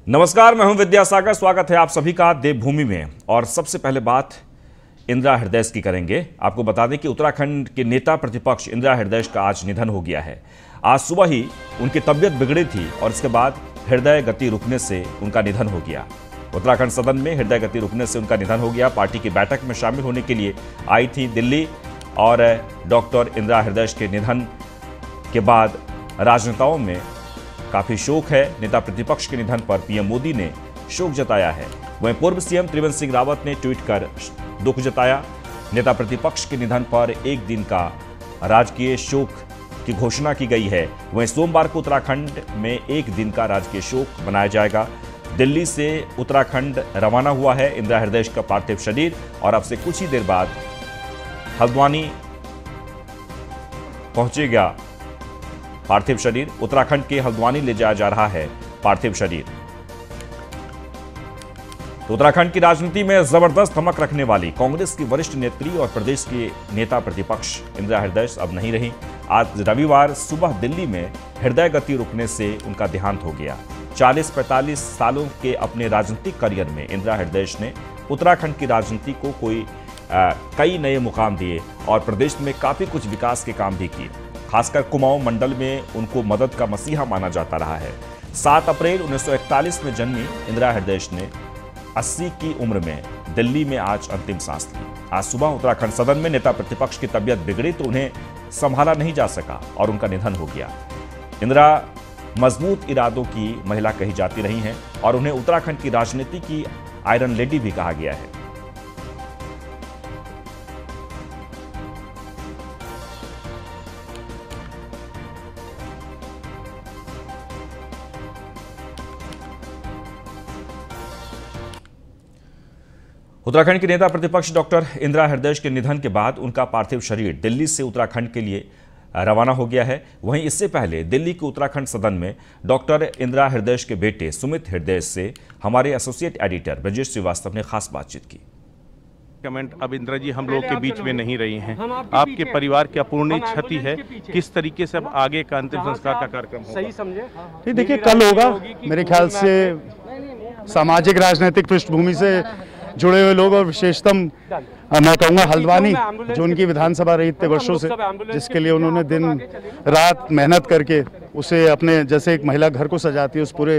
नमस्कार, मैं हूं विद्यासागर। स्वागत है आप सभी का देवभूमि में। और सबसे पहले बात इंदिरा हृदय की करेंगे। आपको बता दें कि उत्तराखंड के नेता प्रतिपक्ष इंदिरा हृदय का आज निधन हो गया है। आज सुबह ही उनकी तबीयत बिगड़ी थी और इसके बाद हृदय गति रुकने से उनका निधन हो गया। उत्तराखंड सदन में हृदय गति रुकने से उनका निधन हो गया। पार्टी की बैठक में शामिल होने के लिए आई थी दिल्ली और डॉक्टर इंदिरा हृदय के निधन के बाद राजनेताओं में काफी शोक है। नेता प्रतिपक्ष के निधन पर पीएम मोदी ने शोक जताया है। वहीं पूर्व सीएम त्रिवेंद्र सिंह रावत ने ट्वीट कर दुख जताया। नेता प्रतिपक्ष के निधन पर एक दिन का राजकीय शोक की घोषणा की गई है। वहीं सोमवार को उत्तराखंड में एक दिन का राजकीय शोक मनाया जाएगा। दिल्ली से उत्तराखंड रवाना हुआ है इंदिरा हृदय का पार्थिव शरीर और अब से कुछ ही देर बाद हल्द्वानी पहुंचेगा पार्थिव शरीर। उत्तराखंड के हल्द्वानी ले जाया जा रहा है पार्थिव शरीर। तो उत्तराखंड की राजनीति में जबरदस्त धमक रखने वाली कांग्रेस की वरिष्ठ नेत्री और प्रदेश के नेता प्रतिपक्ष इंदिरा हृदय अब नहीं रही। आज रविवार सुबह दिल्ली में हृदय गति रुकने से उनका देहांत हो गया। 40-45 सालों के अपने राजनीतिक करियर में इंदिरा हृदय ने उत्तराखंड की राजनीति को कई नए मुकाम दिए और प्रदेश में काफी कुछ विकास के काम भी किए। खासकर कुमाऊं मंडल में उनको मदद का मसीहा माना जाता रहा है। 7 अप्रैल 1941 में जन्मी इंदिरा हृदय ने 80 की उम्र में दिल्ली में आज अंतिम सांस ली। आज सुबह उत्तराखंड सदन में नेता प्रतिपक्ष की तबीयत बिगड़ी तो उन्हें संभाला नहीं जा सका और उनका निधन हो गया। इंदिरा मजबूत इरादों की महिला कही जाती रही हैं और उन्हें उत्तराखंड की राजनीति की आयरन लेडी भी कहा गया है। उत्तराखंड के नेता प्रतिपक्ष डॉक्टर इंदिरा हृदय के निधन के बाद उनका पार्थिव शरीर दिल्ली से उत्तराखंड के लिए रवाना हो गया है। वहीं इससे पहले दिल्ली के उत्तराखंड सदन में डॉक्टर इंदिरा हृदय के बेटे सुमित हृदय से हमारे एसोसिएट एडिटर ब्रजेश श्रीवास्तव ने खास बातचीत की। कमेंट अब इंदिरा जी हम लोग के बीच में नहीं रही हैं। आपके परिवार की अपूर्णीय क्षति है, किस तरीके से अब आगे का अंतिम संस्कार का कार्यक्रम होगा? सही समझे? देखिए, कल होगा। मेरे ख्याल से सामाजिक राजनीतिक पृष्ठभूमि से जुड़े हुए लोग और विशेषतम मैं कहूँगा हल्द्वानी, जो उनकी विधानसभा रही इतने वर्षों से, जिसके लिए उन्होंने दिन रात मेहनत करके उसे अपने जैसे एक महिला घर को सजाती है उस पूरे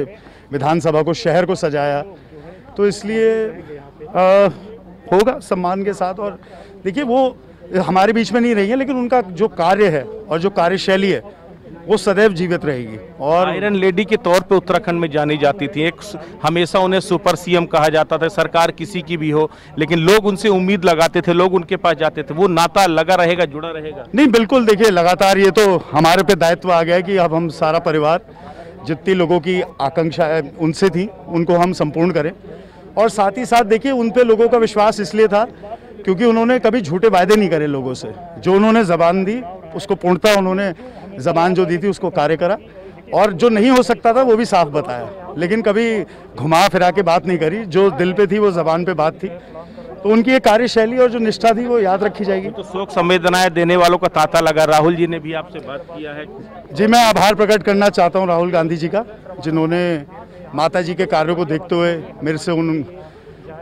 विधानसभा को, शहर को सजाया, तो इसलिए होगा सम्मान के साथ। और देखिए, वो हमारे बीच में नहीं रही है, लेकिन उनका जो कार्य है और जो कार्यशैली है वो सदैव जीवित रहेगी। और आयरन लेडी के तौर पे उत्तराखंड में जानी जाती थी। एक हमेशा उन्हें सुपर सीएम कहा जाता था, सरकार किसी की भी हो, लेकिन लोग उनसे उम्मीद लगाते थे, लोग उनके पास जाते थे। वो नाता लगा रहेगा, जुड़ा रहेगा? नहीं, बिल्कुल। देखिए, लगातार ये तो हमारे पे दायित्व आ गया है कि अब हम सारा परिवार, जितनी लोगों की आकांक्षा उनसे थी, उनको हम संपूर्ण करें। और साथ ही साथ देखिए, उन पे लोगों का विश्वास इसलिए था क्योंकि उन्होंने कभी झूठे वायदे नहीं करे लोगों से। जो उन्होंने जबान दी उसको पूर्णतः उन्होंने जबान जो दी थी उसको कार्य करा, और जो नहीं हो सकता था वो भी साफ बताया, लेकिन कभी घुमा फिरा के बात नहीं करी। जो दिल पे थी वो जबान पे बात थी। तो उनकी ये कार्यशैली और जो निष्ठा थी वो याद रखी जाएगी। तो शोक संवेदनाएं देने वालों का तांता लगा। राहुल जी ने भी आपसे बात किया है? जी, मैं आभार प्रकट करना चाहता हूँ राहुल गांधी जी का, जिन्होंने माता जी के कार्यों को देखते हुए मेरे से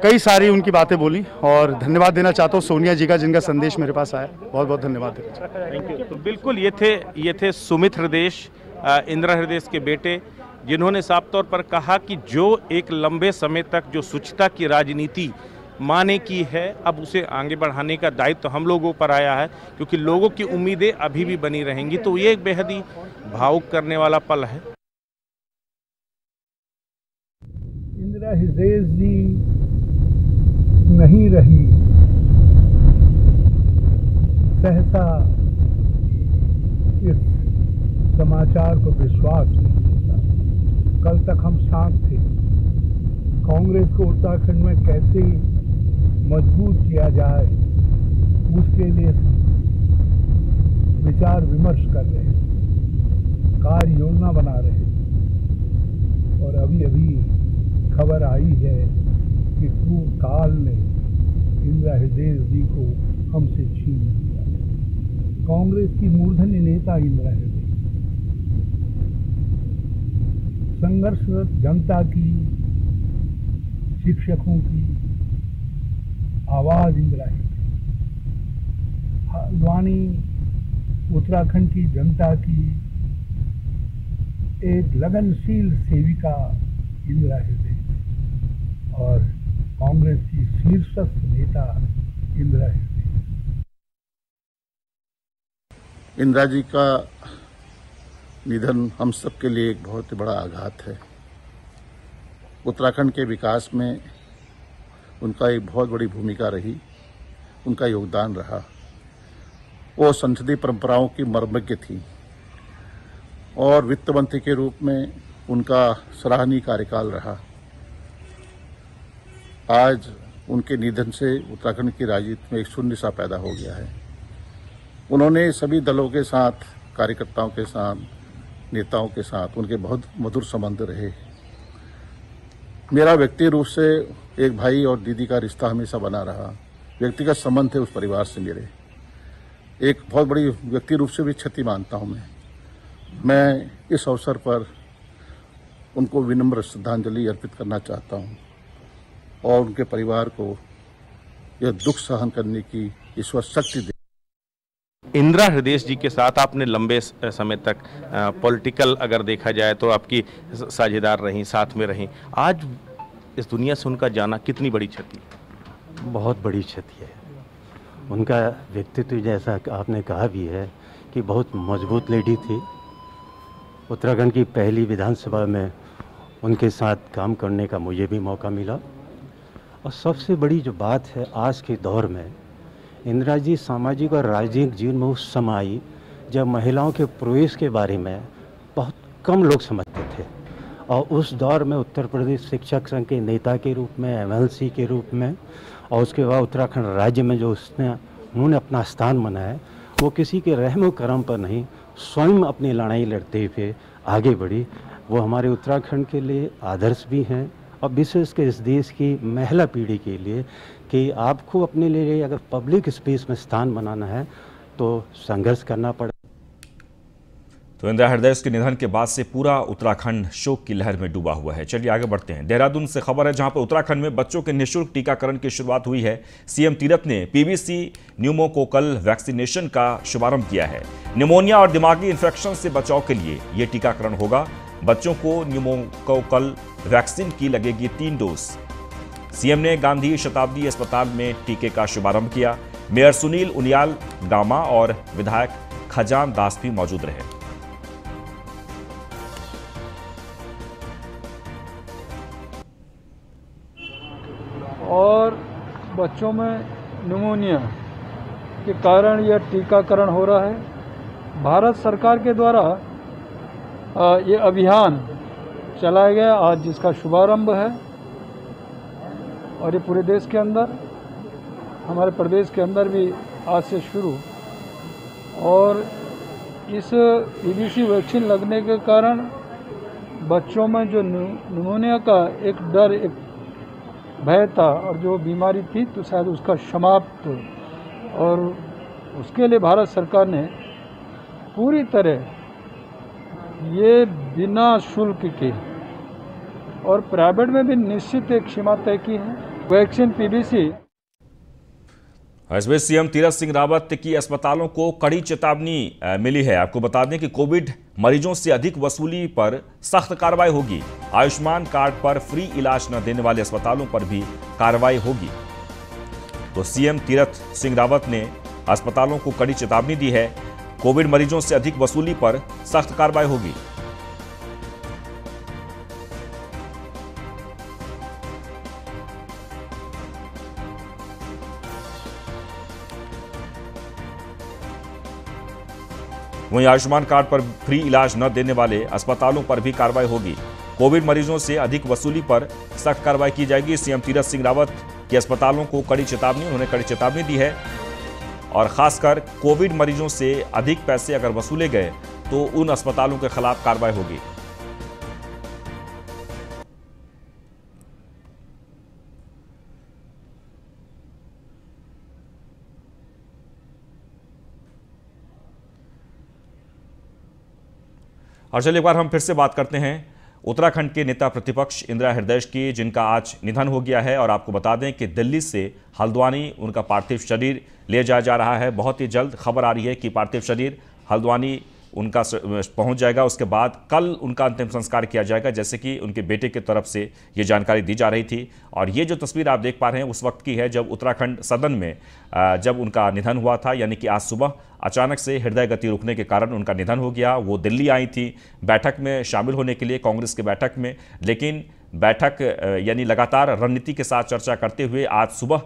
कई सारी उनकी बातें बोली, और धन्यवाद देना चाहता हूँ सोनिया जी का, जिनका संदेश मेरे पास आया। बहुत बहुत धन्यवाद देना चाहता हूँ। Thank you. तो बिल्कुल ये थे सुमित हृदय, इंदिरा हृदय के बेटे, जिन्होंने साफ तौर पर कहा कि जो एक लंबे समय तक जो शुचिता की राजनीति माने की है, अब उसे आगे बढ़ाने का दायित्व तो हम लोगों पर आया है, क्योंकि लोगों की उम्मीदें अभी भी बनी रहेंगी। तो ये एक बेहद ही भावुक करने वाला पल है। इंदिरा हृदय जी नहीं रही, सहसा इस समाचार को विश्वास नहीं होता। कल तक हम शांत थे। कांग्रेस को उत्तराखंड में कैसे मजबूत किया जाए उसके लिए विचार विमर्श कर रहे हैं, कार्य योजना बना रहे हैं। और अभी अभी खबर आई है कि क्रूर काल ने इंदिरा हृदय जी को हमसे छीन लिया। कांग्रेस की मूर्धन्य नेता इंदिरा हृदय, संघर्षरत जनता की शिक्षकों की आवाज़ इंदिरा हृदय, हल्द्वानी उत्तराखंड की जनता की एक लगनशील सेविका इंदिरा हृदय और कांग्रेस की शीर्षस्थ नेता इंदिरा हृदय। इंदिरा जी का निधन हम सबके लिए एक बहुत ही बड़ा आघात है। उत्तराखंड के विकास में उनका एक बहुत बड़ी भूमिका रही, उनका योगदान रहा। वो संसदीय परंपराओं की मर्मज्ञ थी और वित्त मंत्री के रूप में उनका सराहनीय कार्यकाल रहा। आज उनके निधन से उत्तराखंड की राजनीति में एक शून्य सा पैदा हो गया है। उन्होंने सभी दलों के साथ, कार्यकर्ताओं के साथ, नेताओं के साथ उनके बहुत मधुर संबंध रहे। मेरा व्यक्तिगत रूप से एक भाई और दीदी का रिश्ता हमेशा बना रहा। व्यक्तिगत संबंध थे उस परिवार से मेरे। एक बहुत बड़ी व्यक्तिगत रूप से भी क्षति मानता हूं मैं इस अवसर पर उनको विनम्र श्रद्धांजलि अर्पित करना चाहता हूं और उनके परिवार को यह दुख सहन करने की ईश्वर शक्ति दे। इंदिरा हृदय जी के साथ आपने लंबे समय तक पॉलिटिकल अगर देखा जाए तो आपकी साझेदार रहीं, साथ में रहीं। आज इस दुनिया से उनका जाना कितनी बड़ी क्षति? बहुत बड़ी क्षति है। उनका व्यक्तित्व जैसा आपने कहा भी है कि बहुत मजबूत लेडी थी। उत्तराखंड की पहली विधानसभा में उनके साथ काम करने का मुझे भी मौका मिला। और सबसे बड़ी जो बात है आज के दौर में, इंदिरा जी सामाजिक और राजनीतिक जीवन में उस समय आई जब महिलाओं के प्रवेश के बारे में बहुत कम लोग समझते थे। और उस दौर में उत्तर प्रदेश शिक्षक संघ के नेता के रूप में, एमएलसी के रूप में, और उसके बाद उत्तराखंड राज्य में जो उन्होंने अपना स्थान बनाया, वो किसी के रहम करम पर नहीं, स्वयं अपनी लड़ाई लड़ते हुए आगे बढ़ी। वो हमारे उत्तराखंड के लिए आदर्श भी हैं और विशेषकर इस देश की महिला पीढ़ी के लिए कि आपको अपने लिए अगर पब्लिक स्पेस में स्थान बनाना है तो संघर्ष करना पड़े। तो इंदिरा हृदय के निधन के बाद से पूरा उत्तराखंड शोक की लहर में डूबा हुआ है। चलिए आगे बढ़ते हैं। देहरादून से खबर है, जहां पर उत्तराखंड में बच्चों के निःशुल्क टीकाकरण की शुरुआत हुई है। सीएम तीरथ ने पीबीसी न्यूमोकोकल वैक्सीनेशन का शुभारंभ किया है। निमोनिया और दिमागी इन्फेक्शन से बचाव के लिए यह टीकाकरण होगा। बच्चों को न्यूमोकोकल वैक्सीन की लगेगी 3 डोज। सीएम ने गांधी शताब्दी अस्पताल में टीके का शुभारंभ किया। मेयर सुनील उनियाल गामा और विधायक खजान दास भी मौजूद रहे। और बच्चों में निमोनिया के कारण यह टीकाकरण हो रहा है। भारत सरकार के द्वारा ये अभियान चलाया गया आज, जिसका शुभारंभ है। और ये पूरे देश के अंदर, हमारे प्रदेश के अंदर भी आज से शुरू। और इस पीबीसी वैक्सीन लगने के कारण बच्चों में जो निमोनिया का एक डर, एक भय था और जो बीमारी थी, तो शायद उसका समाप्त। और उसके लिए भारत सरकार ने पूरी तरह ये बिना शुल्क के, और प्राइवेट में भी निश्चित एक सीमा तय की है वैक्सीन पीबीसी। इस बीच सीएम तीरथ सिंह रावत की अस्पतालों को कड़ी चेतावनी मिली है। आपको बता दें कि कोविड मरीजों से अधिक वसूली पर सख्त कार्रवाई होगी। आयुष्मान कार्ड पर फ्री इलाज न देने वाले अस्पतालों पर भी कार्रवाई होगी। तो सीएम तीरथ सिंह रावत ने अस्पतालों को कड़ी चेतावनी दी है। कोविड मरीजों से अधिक वसूली पर सख्त कार्रवाई होगी। वहीं आयुष्मान कार्ड पर फ्री इलाज न देने वाले अस्पतालों पर भी कार्रवाई होगी। कोविड मरीजों से अधिक वसूली पर सख्त कार्रवाई की जाएगी। सीएम तीरथ सिंह रावत के अस्पतालों को उन्होंने कड़ी चेतावनी दी है। और खासकर कोविड मरीजों से अधिक पैसे अगर वसूले गए तो उन अस्पतालों के खिलाफ कार्रवाई होगी। और चलिए एक बार हम फिर से बात करते हैं उत्तराखंड के नेता प्रतिपक्ष इंदिरा हृदयेश की, जिनका आज निधन हो गया है। और आपको बता दें कि दिल्ली से हल्द्वानी उनका पार्थिव शरीर ले जाया जा रहा है। बहुत ही जल्द खबर आ रही है कि पार्थिव शरीर हल्द्वानी उनका पहुंच जाएगा। उसके बाद कल उनका अंतिम संस्कार किया जाएगा, जैसे कि उनके बेटे की तरफ से ये जानकारी दी जा रही थी। और ये जो तस्वीर आप देख पा रहे हैं उस वक्त की है जब उत्तराखंड सदन में जब उनका निधन हुआ था, यानी कि आज सुबह अचानक से हृदय गति रुकने के कारण उनका निधन हो गया। वो दिल्ली आई थी बैठक में शामिल होने के लिए, कांग्रेस की बैठक में, लेकिन बैठक यानी लगातार रणनीति के साथ चर्चा करते हुए आज सुबह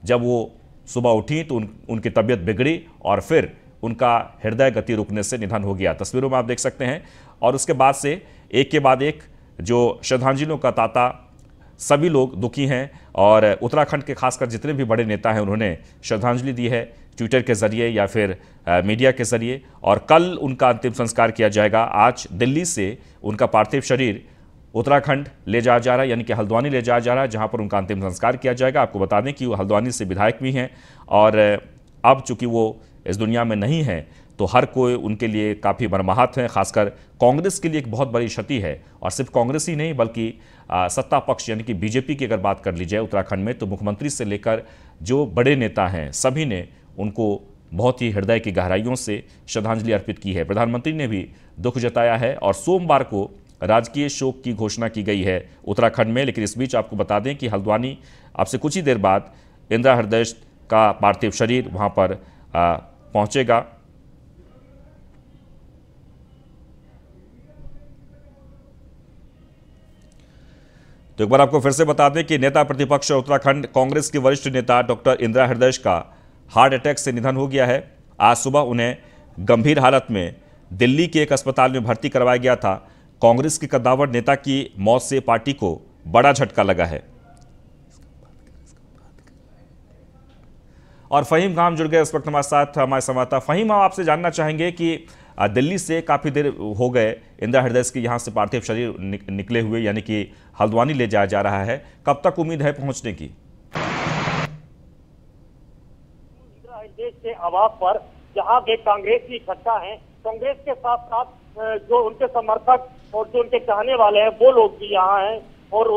जब वो सुबह उठी तो उनकी तबीयत बिगड़ी और फिर उनका हृदय गति रुकने से निधन हो गया। तस्वीरों में आप देख सकते हैं। और उसके बाद से एक के बाद एक जो श्रद्धांजलियों का तांता, सभी लोग दुखी हैं। और उत्तराखंड के खासकर जितने भी बड़े नेता हैं उन्होंने श्रद्धांजलि दी है ट्विटर के जरिए या फिर मीडिया के जरिए। और कल उनका अंतिम संस्कार किया जाएगा। आज दिल्ली से उनका पार्थिव शरीर उत्तराखंड ले जाया जा रहा है, यानी कि हल्द्वानी ले जाया जा रहा है, जहां पर उनका अंतिम संस्कार किया जाएगा। आपको बता दें कि वो हल्द्वानी से विधायक भी हैं और अब चूंकि वो इस दुनिया में नहीं है तो हर कोई उनके लिए काफ़ी मर्माहत है। खासकर कांग्रेस के लिए एक बहुत बड़ी क्षति है। और सिर्फ कांग्रेस ही नहीं बल्कि सत्ता पक्ष यानी कि बीजेपी की अगर बात कर ली जाए उत्तराखंड में, तो मुख्यमंत्री से लेकर जो बड़े नेता हैं सभी ने उनको बहुत ही हृदय की गहराइयों से श्रद्धांजलि अर्पित की है। प्रधानमंत्री ने भी दुख जताया है और सोमवार को राजकीय शोक की घोषणा की गई है उत्तराखंड में। लेकिन इस बीच आपको बता दें कि हल्द्वानी अब से कुछ ही देर बाद इंदिरा हृदयेश का पार्थिव शरीर वहां पर पहुंचेगा। तो एक बार आपको फिर से बता दें कि नेता प्रतिपक्ष उत्तराखंड कांग्रेस के वरिष्ठ नेता डॉक्टर इंदिरा हृदयेश का हार्ट अटैक से निधन हो गया है। आज सुबह उन्हें गंभीर हालत में दिल्ली के एक अस्पताल में भर्ती करवाया गया था। कांग्रेस के कद्दावर नेता की मौत से पार्टी को बड़ा झटका लगा है। और फहीम खान जुड़ गए इस वक्त हमारे साथ, हमारे संवाददाता। फहीम, हम आपसे जानना चाहेंगे कि दिल्ली से काफ़ी देर हो गए इंदिरा हृदयेश के यहाँ से पार्थिव शरीर निकले हुए, यानी कि हल्द्वानी ले जाया जा रहा है। कब तक उम्मीद है पहुंचने की? इंदिरा हृदयेश के आवास पर जहाँ के कांग्रेसी इकट्ठा हैं, कांग्रेस के साथ साथ जो उनके समर्थक और जो उनके चाहने वाले हैं वो लोग भी यहाँ हैं। और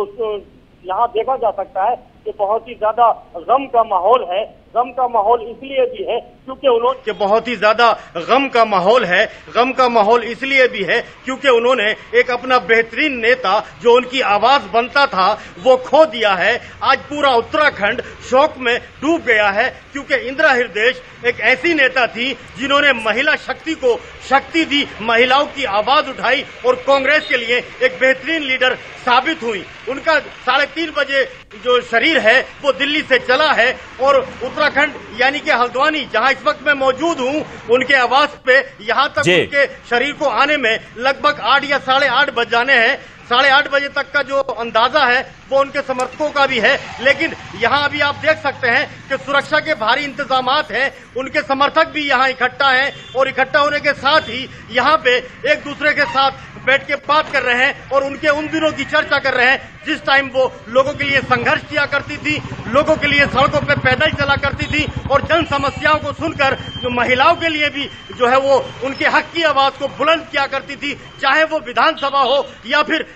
यहाँ देखा जा सकता है कि बहुत ही ज्यादा गम का माहौल है। गम का माहौल इसलिए भी है क्योंकि उन्होंने बहुत ही ज्यादा गम का माहौल है। गम का माहौल इसलिए भी है क्योंकि उन्होंने एक अपना बेहतरीन नेता जो उनकी आवाज बनता था वो खो दिया है। आज पूरा उत्तराखंड शोक में डूब गया है क्योंकि इंदिरा हृदयेश एक ऐसी नेता थी जिन्होंने महिला शक्ति को शक्ति दी, महिलाओं की आवाज उठाई और कांग्रेस के लिए एक बेहतरीन लीडर साबित हुई। उनका 3:30 बजे जो शरीर है वो दिल्ली से चला है और उत्तराखंड यानी कि हल्द्वानी जहां इस वक्त मैं मौजूद हूं उनके आवास पे यहां तक उनके शरीर को आने में लगभग 8 या 8:30 बज जाने हैं। 8:30 बजे तक का जो अंदाजा है वो उनके समर्थकों का भी है। लेकिन यहाँ अभी आप देख सकते हैं कि सुरक्षा के भारी इंतजामात हैं। उनके समर्थक भी यहाँ इकट्ठा हैं और इकट्ठा होने के साथ ही यहाँ पे एक दूसरे के साथ बैठ के बात कर रहे हैं और उनके उन दिनों की चर्चा कर रहे हैं जिस टाइम वो लोगों के लिए संघर्ष किया करती थी, लोगों के लिए सड़कों पे पैदल चला करती थी और जन समस्याओं को सुनकर जो महिलाओं के लिए भी जो है वो उनके हक की आवाज को बुलंद किया करती थी। चाहे वो विधानसभा हो या फिर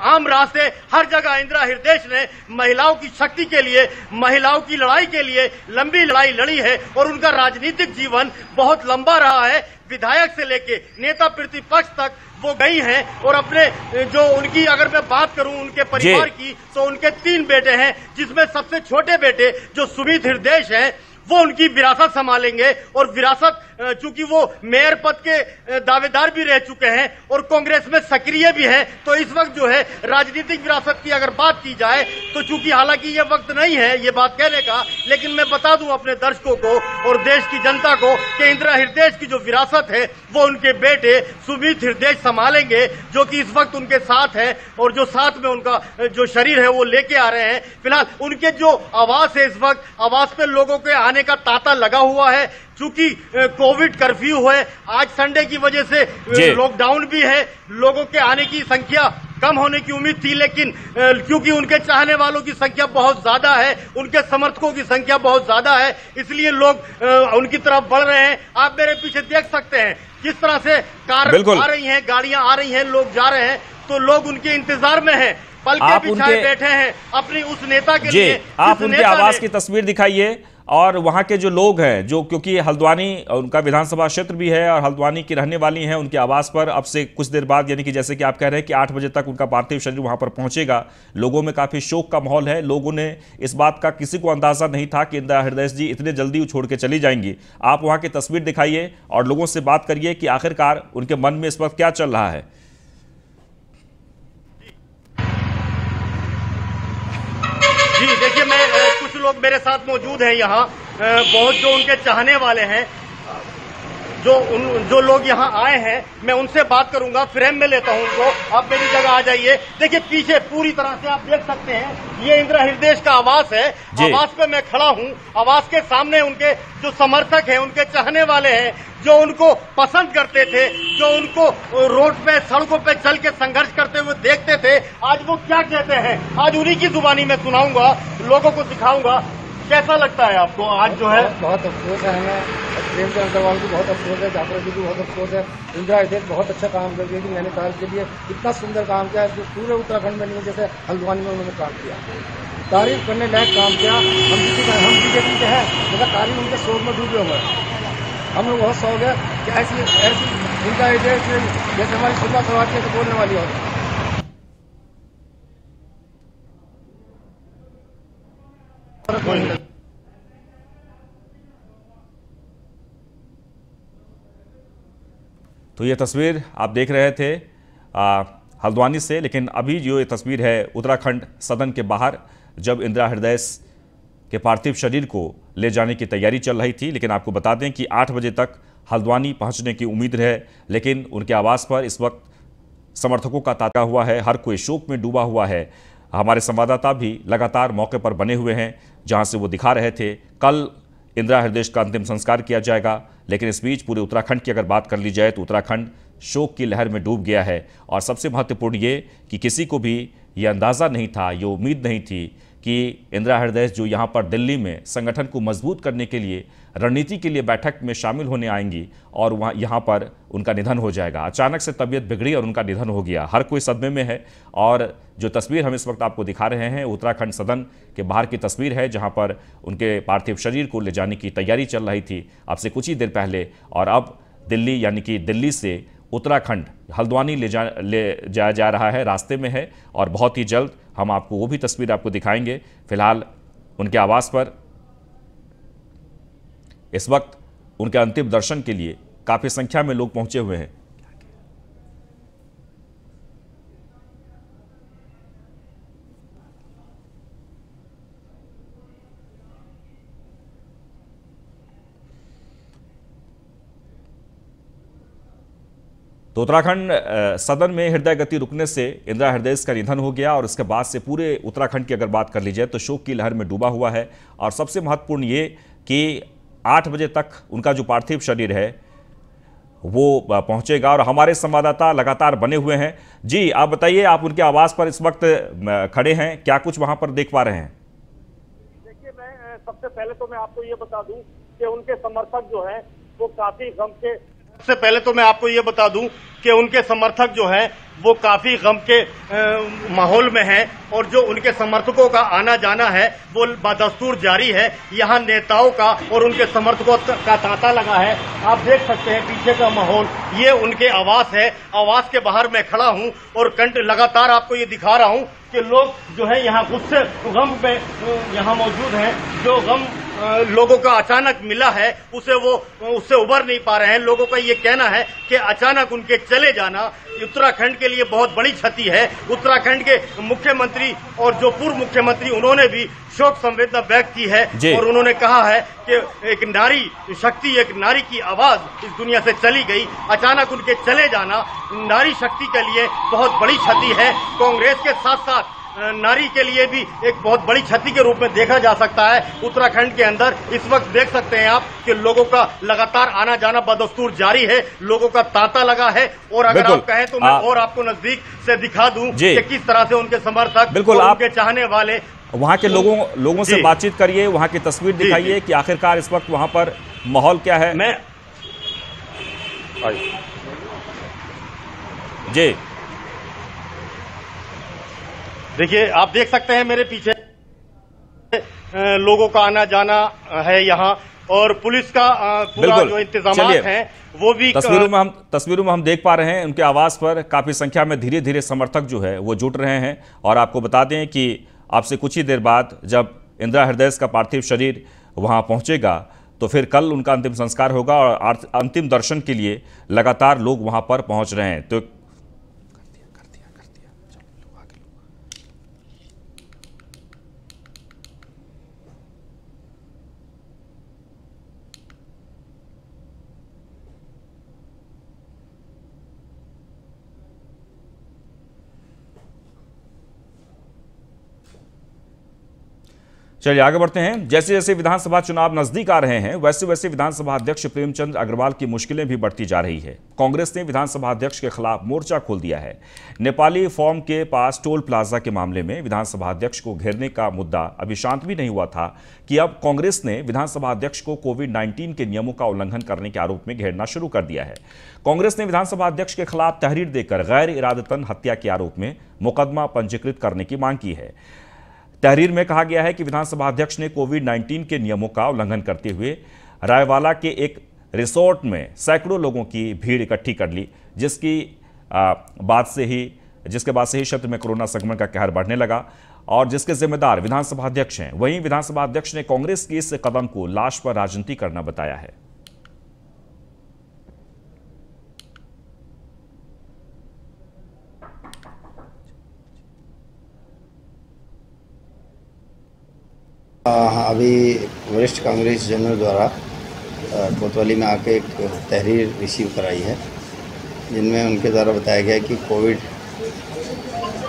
आम रास्ते, हर जगह इंदिरा हृदयेश ने महिलाओं की शक्ति के लिए, महिलाओं की लड़ाई के लिए लंबी लड़ाई लड़ी है और उनका राजनीतिक जीवन बहुत लंबा रहा है। विधायक से लेके नेता प्रतिपक्ष तक वो गई हैं और अपने जो उनकी अगर मैं बात करूं उनके परिवार की तो उनके 3 बेटे हैं जिसमें सबसे छोटे बेटे जो सुमित हृदयेश हैं वो उनकी विरासत संभालेंगे। और विरासत चूंकि वो मेयर पद के दावेदार भी रह चुके हैं और कांग्रेस में सक्रिय भी है तो इस वक्त जो है राजनीतिक विरासत की अगर बात की जाए तो चूंकि हालांकि ये वक्त नहीं है ये बात कहने का, लेकिन मैं बता दूं अपने दर्शकों को और देश की जनता को कि इंदिरा हृदयेश की जो विरासत है वो उनके बेटे सुमित हृदयेश संभालेंगे जो कि इस वक्त उनके साथ है और जो साथ में उनका जो शरीर है वो लेके आ रहे हैं। फिलहाल उनके जो आवास है इस वक्त आवास पे लोगों के आने का तांता लगा हुआ है। चूंकि कोविड कर्फ्यू है, आज संडे की वजह से लॉकडाउन भी है, लोगों के आने की संख्या कम होने की उम्मीद थी, लेकिन क्योंकि उनके चाहने वालों की संख्या बहुत ज्यादा है, उनके समर्थकों की संख्या बहुत ज्यादा है, इसलिए लोग उनकी तरफ बढ़ रहे हैं। आप मेरे पीछे देख सकते हैं किस तरह से कार आ रही हैं, गाड़ियां आ रही हैं, लोग जा रहे हैं, तो लोग उनके इंतजार में हैं, पलके बिछाए बैठे हैं अपनी उस नेता के लिए। आप उनके आवास की तस्वीर दिखाइए और वहां के जो लोग हैं, जो क्योंकि हल्द्वानी उनका विधानसभा क्षेत्र भी है और हल्द्वानी की रहने वाली हैं, उनके आवास पर अब से कुछ देर बाद, यानी कि जैसे कि आप कह रहे हैं कि 8 बजे तक उनका पार्थिव शरीर वहां पर पहुंचेगा। लोगों में काफी शोक का माहौल है। लोगों ने इस बात का किसी को अंदाजा नहीं था कि इंदिरा हृदय जी इतने जल्दी छोड़ के चली जाएंगी। आप वहां की तस्वीर दिखाइए और लोगों से बात करिए कि आखिरकार उनके मन में इस वक्त क्या चल रहा है। जी देखिए, मैं कुछ लोग मेरे साथ मौजूद हैं यहाँ, बहुत जो उनके चाहने वाले हैं, जो लोग यहाँ आए हैं, मैं उनसे बात करूंगा। फ्रेम में लेता हूँ उनको। आप मेरी जगह आ जाइए। देखिए पीछे पूरी तरह से आप देख सकते हैं, ये इंदिरा हृदय का आवास है। आवास पे मैं खड़ा हूँ। आवास के सामने उनके जो समर्थक हैं, उनके चाहने वाले हैं, जो उनको पसंद करते थे, जो उनको रोड पे, सड़कों पे चल के संघर्ष करते हुए देखते थे, आज वो क्या कहते हैं, आज उन्हीं की जुबानी में सुनाऊंगा, लोगों को दिखाऊंगा। कैसा लगता है आपको आज जो है? बहुत अफसोस है हमें, प्रेमचंद अग्रवाल को बहुत अफसोस है, जाफर जी को बहुत अफसोस है। इंदिरा हृदय बहुत अच्छा काम कर दिया कि नैनीताल के लिए इतना सुंदर काम किया जो पूरे उत्तराखंड में नहीं, जैसे हल्द्वानी में उन्होंने काम किया, तारीफ करने लायक काम किया। हम बीजेपी के हैं, मगर तारीफ उनके शोक में डूबे हुए हैं। हम लोग बहुत शौक है कि ऐसी इंदिरा हृदय जैसे हमारी शुरुआत करवाती है तो बोलने वाली हो। तो ये तस्वीर आप देख रहे थे हल्द्वानी से, लेकिन अभी जो ये तस्वीर है उत्तराखंड सदन के बाहर, जब इंदिरा हृदय के पार्थिव शरीर को ले जाने की तैयारी चल रही थी। लेकिन आपको बता दें कि 8 बजे तक हल्द्वानी पहुंचने की उम्मीद है, लेकिन उनके आवास पर इस वक्त समर्थकों का तांता हुआ है, हर कोई शोक में डूबा हुआ है। हमारे संवाददाता भी लगातार मौके पर बने हुए हैं, जहां से वो दिखा रहे थे कल इंदिरा हृदय का अंतिम संस्कार किया जाएगा। लेकिन इस बीच पूरे उत्तराखंड की अगर बात कर ली जाए तो उत्तराखंड शोक की लहर में डूब गया है। और सबसे महत्वपूर्ण ये कि किसी को भी ये अंदाज़ा नहीं था, ये उम्मीद नहीं थी कि इंदिरा हृदय जो यहाँ पर दिल्ली में संगठन को मजबूत करने के लिए, रणनीति के लिए बैठक में शामिल होने आएंगी और वहाँ यहाँ पर उनका निधन हो जाएगा। अचानक से तबीयत बिगड़ी और उनका निधन हो गया। हर कोई सदमे में है। और जो तस्वीर हम इस वक्त आपको दिखा रहे हैं उत्तराखंड सदन के बाहर की तस्वीर है, जहाँ पर उनके पार्थिव शरीर को ले जाने की तैयारी चल रही थी अब से कुछ ही देर पहले। और अब दिल्ली, यानी कि दिल्ली से उत्तराखंड हल्द्वानी ले जाया जा रहा है, रास्ते में है। और बहुत ही जल्द हम आपको वो भी तस्वीर आपको दिखाएंगे। फिलहाल उनके आवास पर इस वक्त उनके अंतिम दर्शन के लिए काफी संख्या में लोग पहुंचे हुए हैं। तो उत्तराखंड सदन में हृदय गति रुकने से इंदिरा हृदय का निधन हो गया और इसके बाद से पूरे उत्तराखंड की अगर बात कर ली जाए तो शोक की लहर में डूबा हुआ है। और सबसे महत्वपूर्ण ये कि 8 बजे तक उनका जो पार्थिव शरीर है वो पहुंचेगा। और हमारे संवाददाता लगातार बने हुए हैं। जी आप बताइए, आप उनके आवास पर इस वक्त खड़े हैं, क्या कुछ वहां पर देख पा रहे हैं? देखिए, मैं सबसे पहले तो मैं आपको ये बता दूं कि उनके समर्थक जो हैं वो काफी गम के सबसे पहले तो मैं आपको ये बता दूं कि उनके समर्थक जो हैं वो काफी गम के माहौल में हैं और जो उनके समर्थकों का आना जाना है वो बदस्तूर जारी है। यहाँ नेताओं का और उनके समर्थकों का तांता लगा है। आप देख सकते हैं पीछे का माहौल, ये उनके आवास है। आवास के बाहर मैं खड़ा हूँ और लगातार आपको ये दिखा रहा हूँ कि लोग जो है यहाँ गुस्से गम में यहाँ मौजूद हैं। जो गम लोगों का अचानक मिला है उससे उबर नहीं पा रहे हैं। लोगों का ये कहना है कि अचानक उनके चले जाना उत्तराखंड के लिए बहुत बड़ी क्षति है। उत्तराखंड के मुख्यमंत्री और जो पूर्व मुख्यमंत्री उन्होंने भी शोक संवेदना व्यक्त की है और उन्होंने कहा है कि एक नारी शक्ति, एक नारी की आवाज इस दुनिया से चली गई। अचानक उनके चले जाना नारी शक्ति के लिए बहुत बड़ी क्षति है। कांग्रेस के साथ साथ नारी के लिए भी एक बहुत बड़ी क्षति के रूप में देखा जा सकता है। उत्तराखंड के अंदर इस वक्त देख सकते हैं आप कि लोगों का लगातार आना जाना बदस्तूर जारी है, लोगों का तांता लगा है। और अगर आप कहें तो मैं और आपको नजदीक से दिखा दूं कि किस तरह से उनके समर्थक, बिल्कुल उनके चाहने वाले, वहां के लोगों से बातचीत करिए, वहां की तस्वीर दिखाइए कि आखिरकार इस वक्त वहां पर माहौल क्या है। मैं जी देखिए, आप देख सकते हैं मेरे पीछे लोगों का आना जाना है यहाँ, और पुलिस का पूरा जो इंतजाम है वो भी तस्वीरों में हम देख पा रहे हैं। उनके आवास पर काफी संख्या में धीरे धीरे समर्थक जो है वो जुट रहे हैं। और आपको बता दें कि आपसे कुछ ही देर बाद जब इंदिरा हृदय का पार्थिव शरीर वहां पहुंचेगा तो फिर कल उनका अंतिम संस्कार होगा और अंतिम दर्शन के लिए लगातार लोग वहां पर पहुंच रहे हैं। तो चलिए आगे बढ़ते हैं। जैसे जैसे विधानसभा चुनाव नजदीक आ रहे हैं वैसे वैसे विधानसभा अध्यक्ष प्रेमचंद अग्रवाल की मुश्किलें भी बढ़ती जा रही है। कांग्रेस ने विधानसभा अध्यक्ष के खिलाफ मोर्चा खोल दिया है। नेपाली फॉर्म के पास टोल प्लाजा के मामले में विधानसभा अध्यक्ष को घेरने का मुद्दा अभी शांत भी नहीं हुआ था कि अब कांग्रेस ने विधानसभा अध्यक्ष को कोविड-19 के नियमों का उल्लंघन करने के आरोप में घेरना शुरू कर दिया है। कांग्रेस ने विधानसभा अध्यक्ष के खिलाफ तहरीर देकर गैर इरादतन हत्या के आरोप में मुकदमा पंजीकृत करने की मांग की है। तहरीर में कहा गया है कि विधानसभा अध्यक्ष ने कोविड-19 के नियमों का उल्लंघन करते हुए रायवाला के एक रिसोर्ट में सैकड़ों लोगों की भीड़ इकट्ठी कर ली, जिसके बाद से ही क्षेत्र में कोरोना संक्रमण का कहर बढ़ने लगा और जिसके जिम्मेदार विधानसभा अध्यक्ष हैं। वहीं विधानसभा अध्यक्ष ने कांग्रेस के इस कदम को लाश पर राजनीति करना बताया है। अभी वरिष्ठ कांग्रेस जनरल द्वारा कोतवाली में आके एक तहरीर रिसीव कराई है, जिनमें उनके द्वारा बताया गया कि कोविड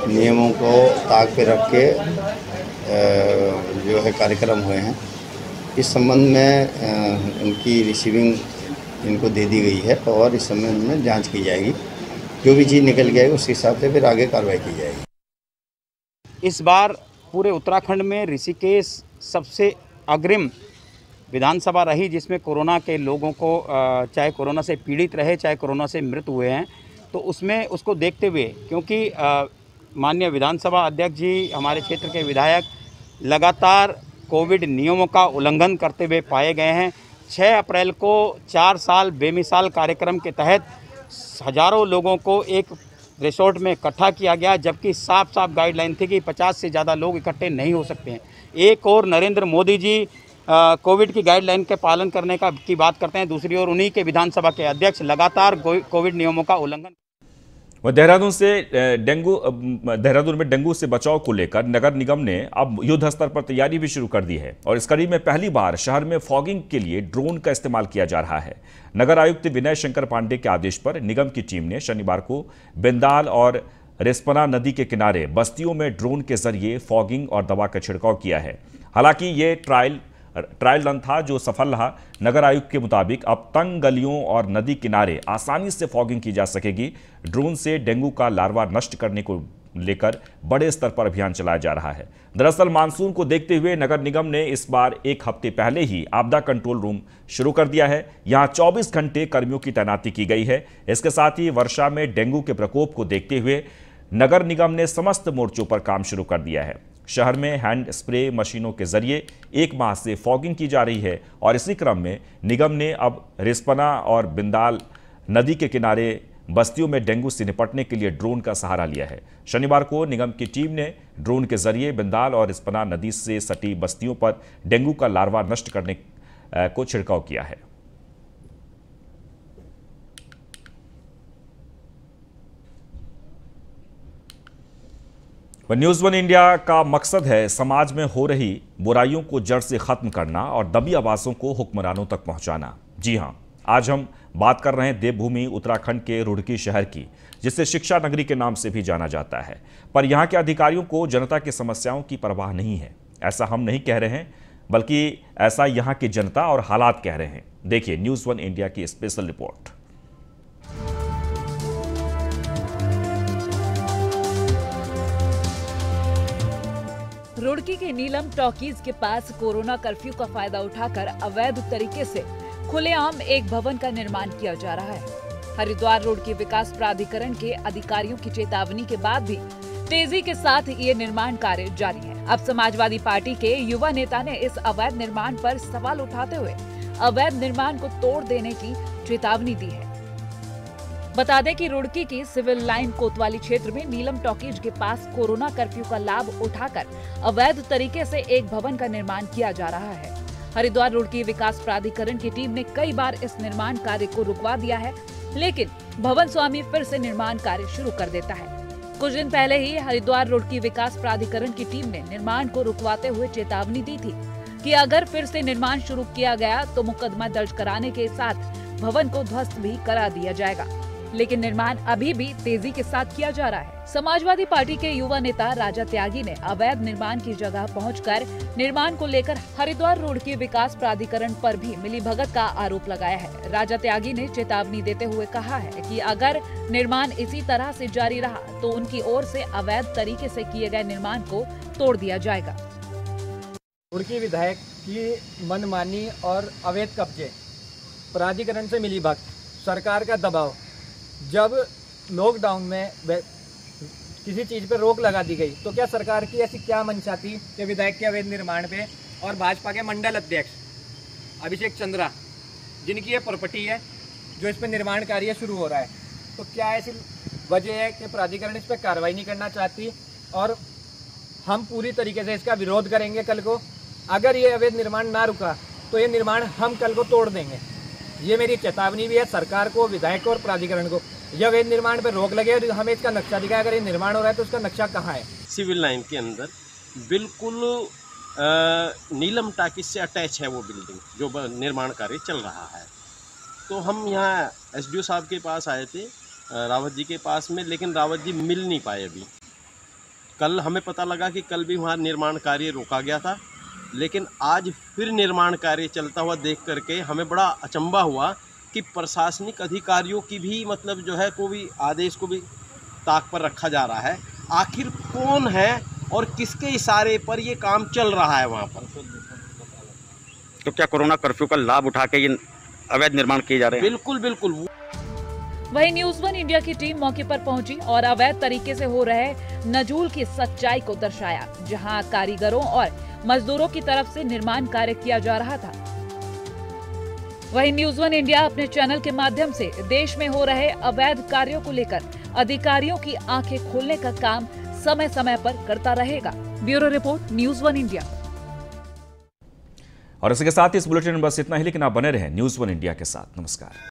नियमों को ताक पे रख के जो है कार्यक्रम हुए हैं। इस संबंध में उनकी रिसीविंग इनको दे दी गई है और इस संबंध में जांच की जाएगी। जो भी चीज़ निकल गई उस हिसाब से फिर आगे कार्रवाई की जाएगी। इस बार पूरे उत्तराखंड में ऋषिकेश सबसे अग्रिम विधानसभा रही जिसमें कोरोना के लोगों को चाहे कोरोना से पीड़ित रहे चाहे कोरोना से मृत हुए हैं, तो उसमें उसको देखते हुए क्योंकि माननीय विधानसभा अध्यक्ष जी हमारे क्षेत्र के विधायक लगातार कोविड नियमों का उल्लंघन करते हुए पाए गए हैं। 6 अप्रैल को 4 साल बेमिसाल कार्यक्रम के तहत हजारों लोगों को एक रिसोर्ट में इकट्ठा किया गया, जबकि साफ गाइडलाइन थी कि 50 से ज़्यादा लोग इकट्ठे नहीं हो सकते हैं। एक और नरेंद्र मोदी जी कोविड की गाइडलाइन के पालन करने की बात करते हैं, दूसरी ओर उन्हीं के विधानसभा के अध्यक्ष लगातार कोविड नियमों का उल्लंघन। देहरादून में डेंगू से बचाव को लेकर नगर निगम ने अब युद्ध स्तर पर तैयारी भी शुरू कर दी है और इस कड़ी में पहली बार शहर में फॉगिंग के लिए ड्रोन का इस्तेमाल किया जा रहा है। नगर आयुक्त विनय शंकर पांडे के आदेश पर निगम की टीम ने शनिवार को बिंदाल और रिस्पना नदी के किनारे बस्तियों में ड्रोन के जरिए फॉगिंग और दवा का छिड़काव किया है। हालांकि ये ट्रायल रन था जो सफल रहा। नगर आयुक्त के मुताबिक अब तंग गलियों और नदी किनारे आसानी से फॉगिंग की जा सकेगी। ड्रोन से डेंगू का लार्वा नष्ट करने को लेकर बड़े स्तर पर अभियान चलाया जा रहा है। दरअसल मानसून को देखते हुए नगर निगम ने इस बार 1 हफ्ते पहले ही आपदा कंट्रोल रूम शुरू कर दिया है। यहां 24 घंटे कर्मियों की तैनाती की गई है। इसके साथ ही वर्षा में डेंगू के प्रकोप को देखते हुए नगर निगम ने समस्त मोर्चों पर काम शुरू कर दिया है। शहर में हैंड स्प्रे मशीनों के जरिए 1 माह से फॉगिंग की जा रही है और इसी क्रम में निगम ने अब रिस्पना और बिंदाल नदी के किनारे बस्तियों में डेंगू से निपटने के लिए ड्रोन का सहारा लिया है। शनिवार को निगम की टीम ने ड्रोन के जरिए बिंदाल और रिस्पना नदी से सटी बस्तियों पर डेंगू का लार्वा नष्ट करने को छिड़काव किया है। न्यूज़ 1 इंडिया का मकसद है समाज में हो रही बुराइयों को जड़ से खत्म करना और दबी आवाज़ों को हुक्मरानों तक पहुंचाना। जी हां, आज हम बात कर रहे हैं देवभूमि उत्तराखंड के रुड़की शहर की, जिसे शिक्षा नगरी के नाम से भी जाना जाता है। पर यहाँ के अधिकारियों को जनता की समस्याओं की परवाह नहीं है। ऐसा हम नहीं कह रहे हैं, बल्कि ऐसा यहाँ की जनता और हालात कह रहे हैं। देखिए न्यूज़ 1 इंडिया की स्पेशल रिपोर्ट। रुड़की के नीलम टॉकीज के पास कोरोना कर्फ्यू का फायदा उठाकर अवैध तरीके से खुलेआम एक भवन का निर्माण किया जा रहा है। हरिद्वार रोड के विकास प्राधिकरण के अधिकारियों की चेतावनी के बाद भी तेजी के साथ ये निर्माण कार्य जारी है। अब समाजवादी पार्टी के युवा नेता ने इस अवैध निर्माण पर सवाल उठाते हुए अवैध निर्माण को तोड़ देने की चेतावनी दी है। बता दें कि रुड़की की सिविल लाइन कोतवाली क्षेत्र में नीलम टॉकीज के पास कोरोना कर्फ्यू का लाभ उठाकर अवैध तरीके से एक भवन का निर्माण किया जा रहा है। हरिद्वार रुड़की विकास प्राधिकरण की टीम ने कई बार इस निर्माण कार्य को रुकवा दिया है, लेकिन भवन स्वामी फिर से निर्माण कार्य शुरू कर देता है। कुछ दिन पहले ही हरिद्वार रुड़की विकास प्राधिकरण की टीम ने निर्माण को रुकवाते हुए चेतावनी दी थी कि अगर फिर से निर्माण शुरू किया गया तो मुकदमा दर्ज कराने के साथ भवन को ध्वस्त भी करा दिया जाएगा। लेकिन निर्माण अभी भी तेजी के साथ किया जा रहा है। समाजवादी पार्टी के युवा नेता राजा त्यागी ने अवैध निर्माण की जगह पहुंचकर निर्माण को लेकर हरिद्वार रोड के विकास प्राधिकरण पर भी मिलीभगत का आरोप लगाया है। राजा त्यागी ने चेतावनी देते हुए कहा है कि अगर निर्माण इसी तरह से जारी रहा तो उनकी ओर से अवैध तरीके से किए गए निर्माण को तोड़ दिया जाएगा। रुड़की विधायक की मनमानी और अवैध कब्जे, प्राधिकरण से मिलीभगत, सरकार का दबाव, जब लॉकडाउन में किसी चीज़ पर रोक लगा दी गई तो क्या सरकार की ऐसी क्या मंशा थी कि विधायक के अवैध निर्माण पे और भाजपा के मंडल अध्यक्ष अभिषेक चंद्रा, जिनकी ये प्रॉपर्टी है, जो इस पर निर्माण कार्य शुरू हो रहा है, तो क्या ऐसी वजह है कि प्राधिकरण इस पर कार्रवाई नहीं करना चाहती? और हम पूरी तरीके से इसका विरोध करेंगे कल को। अगर ये अवैध निर्माण ना रुका तो ये निर्माण हम कल को तोड़ देंगे। ये मेरी चेतावनी भी है सरकार को, विधायक को और प्राधिकरण को। यह अवैध निर्माण पर रोक लगे और हमें इसका नक्शा दिखाए। अगर ये निर्माण हो रहा है तो उसका नक्शा कहाँ है? सिविल लाइन के अंदर बिल्कुल नीलम टाकीज से अटैच है वो बिल्डिंग, जो निर्माण कार्य चल रहा है। तो हम यहाँ एसडीओ साहब के पास आए थे, रावत जी के पास में, लेकिन रावत जी मिल नहीं पाए अभी। कल हमें पता लगा कि कल भी वहाँ निर्माण कार्य रोका गया था, लेकिन आज फिर निर्माण कार्य चलता हुआ देख करके हमें बड़ा अचंभा हुआ कि प्रशासनिक अधिकारियों की भी मतलब जो है को भी आदेश को भी ताक पर रखा जा रहा है। आखिर कौन है और किसके इशारे पर ये काम चल रहा है वहाँ पर? तो क्या कोरोना कर्फ्यू का लाभ उठा के ये अवैध निर्माण किए जा रहे हैं? बिल्कुल बिल्कुल। वहीं न्यूज़ 1 इंडिया की टीम मौके पर पहुंची और अवैध तरीके से हो रहे नजूल की सच्चाई को दर्शाया, जहां कारीगरों और मजदूरों की तरफ से निर्माण कार्य किया जा रहा था। वहीं न्यूज़ 1 इंडिया अपने चैनल के माध्यम से देश में हो रहे अवैध कार्यों को लेकर अधिकारियों की आंखें खोलने का काम समय समय पर करता रहेगा। Bureau report, news 1 India. और इसके साथ ही इस बुलेटिन में बस इतना ही, लेकिन आप बने रहें न्यूज़ 1 इंडिया के साथ। नमस्कार।